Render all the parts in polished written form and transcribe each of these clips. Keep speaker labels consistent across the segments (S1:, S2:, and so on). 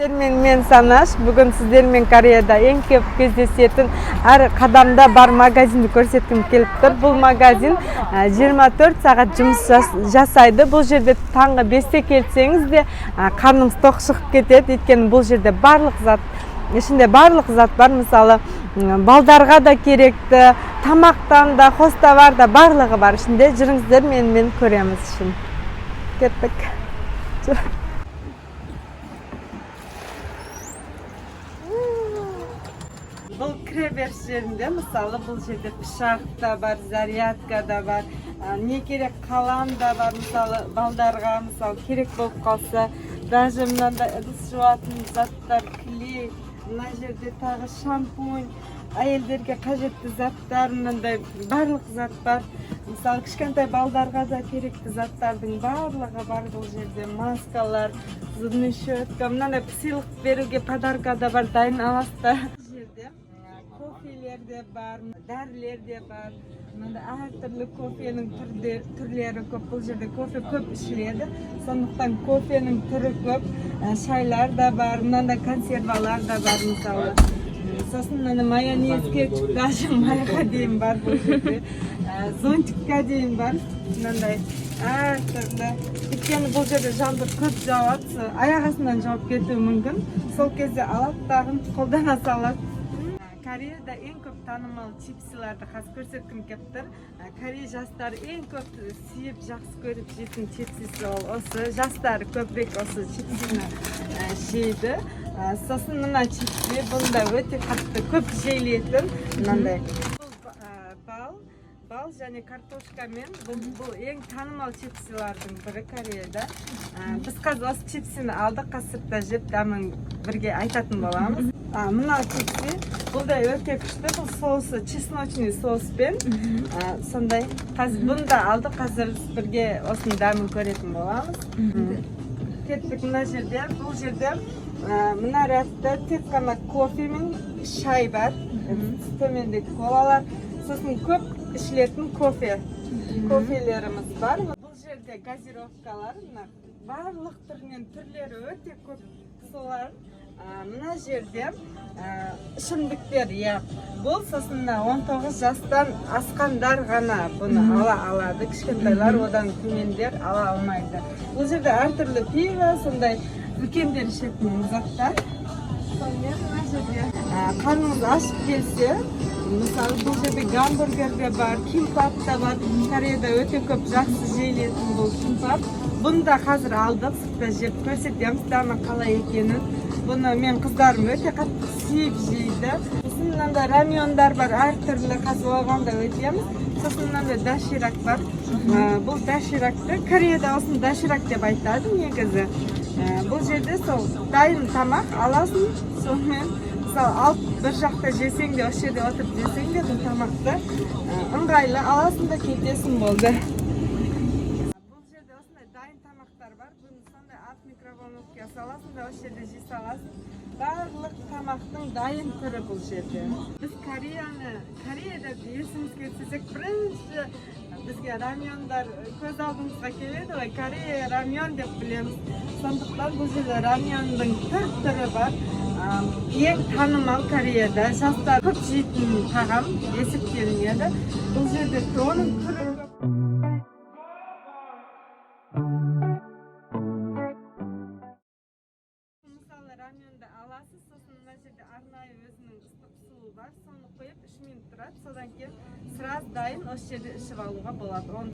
S1: Сіздермен мен Санаш. Бүгін сіздермен Кореяда ең көп кездесетін әр қадамда бар магазинді көрсеткім келіп тұр. Бұл магазин 24 сағат жұмыс жасайды. Бұл жерде таңғы 5-те келсеңіз де қарныңыз тоқ шығып кетеді. Өйткені бұл жерде барлық зат, ішінде барлық зат бар. Мысалы, балдарға да керекті, тамақтан да, хостовар да барлығы бар. Ішінде жүріңіздер, мен көреміз үшін. Кеттік. Бұл кіреберіс жерінде, мысалы, бұл жерде пышақ та бар, зарядка да бар, не керек қалам да бар, мысалы, балдарға, мысалы, керек болып қалса, даже мынандай ыдыс жуатын заттар, клей, мына жерде тағы шампунь, әйелдерге қажетті заттар, мынандай барлық зат бар. Мысалы, кішкентай балдарға да керекті заттардың барлығы бар бұл жерде. Маскалар, зубный щетка, мынандай сыйлық беруге подарка да бар, дайын аласыздар. Кофелер де бар, дәрілер де бар. Мынандай әртүрлі кофенің түрлері көп. Бұл жерде кофе көп ішіледі. Сондықтан кофенің түрі көп. Шайлар да бар, мынандай консервалар да бар, мысалы. Сосын мына майонез, кетчуп, даже майға дейін бар бұл жерде. Зонтикқа дейін бар. Мынандай әртүрлі. Өйткені бұл жерде жаңбыр көп жауады, аяқ астынан жауып кетуі мүмкін. Сол кезде алады тағын қолдана салады. Кореяда ең көп танымал чипсиларды қазір көрсеткім келіп тұр. Корея жастары ең көп сүйіп, жақсы көріп жейтін чипсisi ол осы. Жастары көбірек осы чипсini жейді. Сосын мына чипси, бұнда өте қатты көп жейілетін. Мынандай бал және картошкамен бұл ең танымал чипсилардың бірі Кореяда. Біз қазір осы чипсini алдық, қасыртта жеп, дәмін бірге айтатын боламыз. Мына чипси, бұл да өте күшті, бұл соусы, чесночный соуспен. Сондай, қазір бұны да алдық, қазір бірге осының дәмін көретін боламыз. Кеттік мына жерде, бұл жерде мына рядта тек қана кофе мен шай бар. Төмендегі колалар, сосын көп ішілетін кофелеріміз бар. Бұл жерде газировкалар, барлық түрінен түрлері өте көп солар. Мына жерде ішімдіктер, бұл сосын 19 жастан асқандар ғана бұны ала алады. Кішкентайлар одан төмендер ала алмайды. Бұл жерде әртүрлі пиво, сондай үлкендер ішетін заттар. Сонымен мына жерде қарныңыз ашып келсе, мысалы бұл жерде гамбургер де бар, кимпап та бар. Кореяда өте көп жақсы жейілетін бұл кимпап. Бұны да қазір алдық, сыртта жеп көрсетеміз, дәмі қалай екенін. Бұны мен қыздарым өте қатты сүйіп жейді. Сосын мынандай рамиондар бар, әртүрлі қазір оғанда өтеміз. Сосын мынандай доширак бар. Бұл доширакты Кореяда осын доширак деп айтады негізі. Бұл жерде сол дайын тамақ аласың, сонымен алып бір жақта жесең де, осы жерде отырып жесең де, бұл тамақты ыңғайлы аласың да кетесің болды. Бұл жерде осындай дайын тамақтар бар. Бұны сондай ат микроволновкаға саласың да, осы жерде жей саласың. Барлық тамақтың дайын түрі бұл жерде. Біз Кореяда есіміз кетсек, бірінші бізге рамиондар көз алдымызға келеді ғой, Корея рамион деп білеміз. Сондықтан бұл жерде рамиондың түрі бар. Ең танымал Кореяда жастар көп жейтін тағам есептелінеді. Бұл жерде оның түрі көп. Мысалы рамионды аласыз, сосын мына жерде арнайы өзінің ыстық суы бар, соны қойып 3 минут тұрады, содан кейін сразу дайын осы жерде ішіп алуға болады. Оны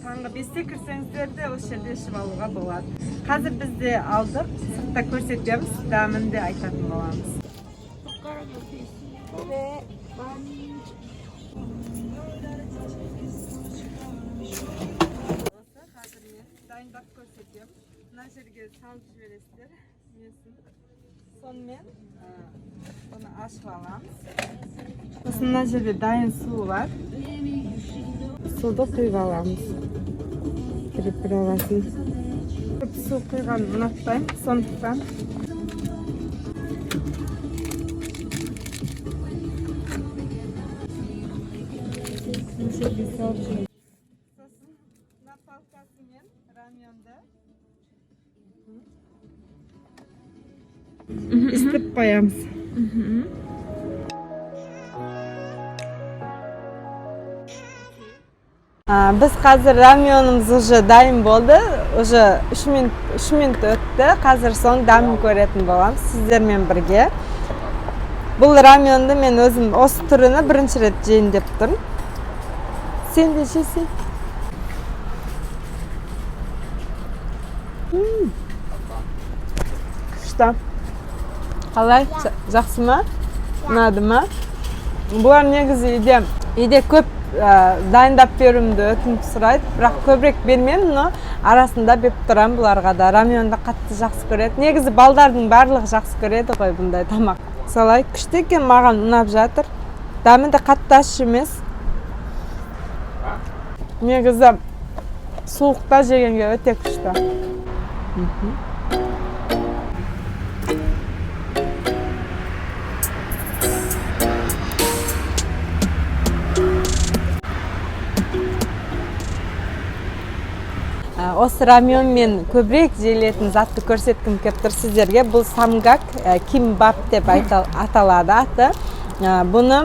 S1: таңғы 5-те кірсеңіздер де осы жерде ішіп алуға болады. Қазір бізде алдық, сыртта көрсетеміз, дәмін де айтатын боламыз. Осы қазір мен дайындап көрсетемін. Мына жерге салып жібересіздер. Сонымен бұны ашып аламыз. Сосын мына жерде дайын су бар. Суды құйып аламыз. Кіріп аласын. Көп су құйған ұнатпаймын, сондықтан. Сосын напалкасымен рамионды істеп қоямыз. Біз қазір рамионымыз уже дайын болды. Уже 3 минут өтті. Қазір соң дәмін көретін боламыз сіздермен бірге. Бұл рамионды мен өзім осы түріні бірінші рет жейін деп тұрмын. Сен де жесең. Күшті. Қалай? Жақсы ма? Ұнады ма? Бұлар негізі үйде көп дайындап беруімді өтініп сұрайды, бірақ көбірек бермеймін, но арасында беріп тұрам бұларға да. Рамионды қатты жақсы көреді. Негізі балдардың барлығы жақсы көреді ғой бұндай тамақ. Солай күшті екен, маған ұнап жатыр. Дәмі де қатты ащы емес. Негізі суықта жегенге өте күшті. Осы рамионмен көбірек жейілетін затты көрсеткім келіп тұр сіздерге. Бұл самгак кимбап деп аталады аты. Бұны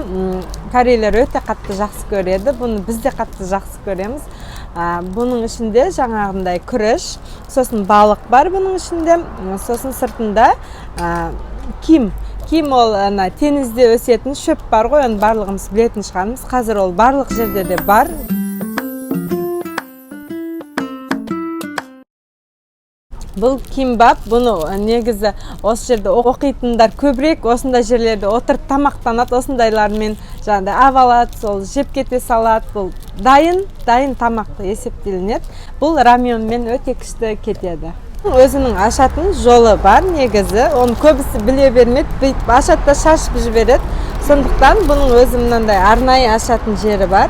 S1: корейлер өте қатты жақсы көреді. Бұны біз де қатты жақсы көреміз. Бұның ішінде жаңағындай күріш, сосын балық бар бұның ішінде, сосын сыртында ким. Ким ол теңізде өсетін шөп бар ғой, оны барлығымыз білетін шығармыз. Қазір ол барлық жерде де бар. Бұл кимбап, бұны негізі осы жерде оқитындар көбірек осындай жерлерде отырып тамақтанады, осындайлармен жаңағыдай авалады, сол жеп кете салады. Бұл дайын тамақты есептелінеді. Бұл рамионмен өте күшті кетеді. Өзінің ашатын жолы бар негізі. Оны көбісі біле бермейді, бүйтіп ашады да шашып жібереді. Сондықтан бұның өзі мынандай арнайы ашатын жері бар.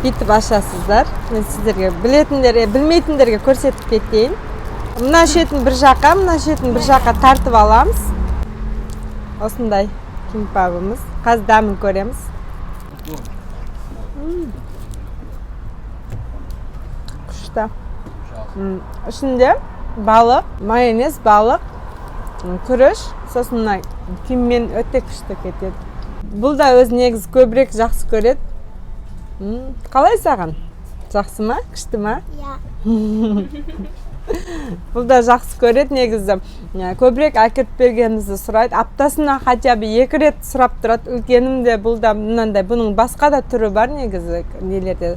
S1: Бүйтіп ашасыздар. Мен сіздерге білмейтіндерге көрсетіп кетейін. Мына шетін бір жаққа тартып аламыз. Осындай кимбабымыз. Қазір дәмін көреміз. Күшті. Ішінде балық, майонез, балық, күріш, сосын киммен өте күшті кетеді. Бұл да өз негіз көбірек жақсы көреді. Қалай саған? Жақсы ма? Күшті ма? Бұл да жақсы көреді негізі. Көбірек әкеліп бергенімізді сұрайды. Аптасына хотя бы 2 рет сұрап тұрады. Үлкенімде бұл да мынандай, бұның басқа да түрі бар негізі. Нелерде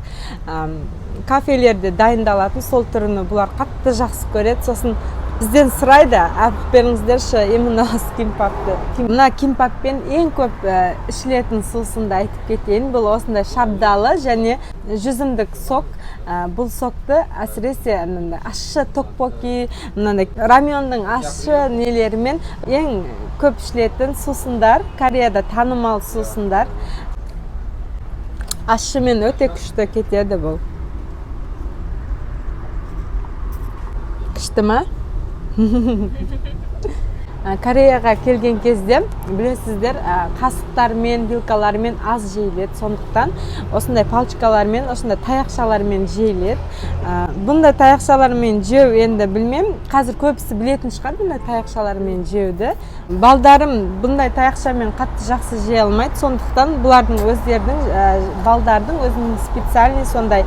S1: кафелерде дайындалатын сол түріні бұлар қатты жақсы көреді. Сосын бізден сұрайды, әпіп беріңіздерші именно осы кимбапты. Мына кимбаппен ең көп ішілетін сусынды айтып кетейін. Бұл осындай шабдалы және жүзімдік сок. Бұл сокты әсіресе ащы токпоки, рамиондың ащы нелерімен ең көп ішілетін сусындар. Кореяда танымал сусындар. Ащымен өте күшті кетеді бұл. Күшті ма? Кореяға келген кезде білесіздер, қасықтармен, вилкалармен аз жейіледі. Сондықтан осындай палчикалармен, осындай таяқшалармен жейіледі. Бұндай таяқшалармен жеу енді білмем. Қазір көбісі білетін шығар бұндай таяқшалармен жеуді. Балдарым бұндай таяқшамен қатты жақсы жей алмайды. Сондықтан бұлардың балдардың өзінің специальный сондай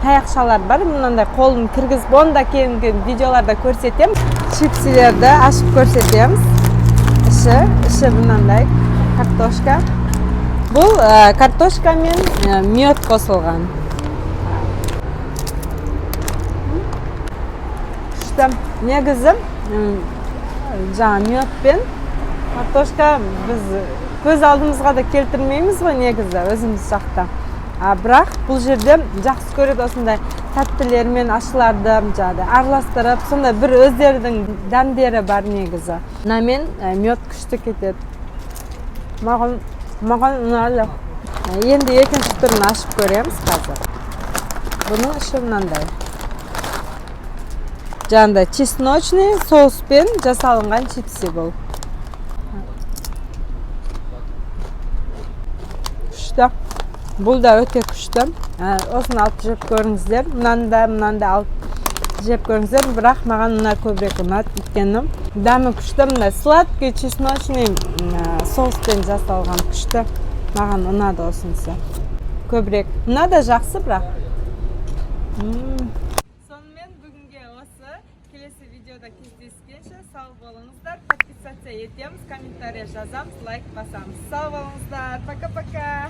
S1: таяқшалар бар. Мынандай қолын кіргізіп, оны да кейінгі видеоларда көрсетем. Чипсилерді ашып көрсетеміз. Іші мынандай картошка. Бұл картошка мен мед қосылған. Негізі жаңа мед пен картошка біз көз алдымызға да келтірмейміз ғой негізі өзіміз жақта. Бірақ бұл жерде жақсы көреді осындай тәттілермен ашыларды араластырып, сондай бір өздерінің дәмдері бар негізі. Мынамен мед күшті кетеді. Маған ұнады. Енді екінші түрін ашып көреміз қазір. Бұның іші мынандай. Жаңағыдай чесночный соуспен жасалынған чипсы бұл. Күшті. Бұл да өте күшті. Осыны алып жүріп көріңіздер. Мынанда алып жеп көріңіздер, бірақ маған мына көбірек ұнады, өйткені дәмі күшті, мына сладкий чесночный соуспен жасалған күшті. Маған ұнады осынысы. Көбірек. Мына да жақсы, бірақ. Сонымен бүгінге осы. Келесі видеода кездескенше сау болыңыздар. Подписаться етеміз, комментария жазамыз, лайк басамыз. Сау болыңыздар. Пока-пока.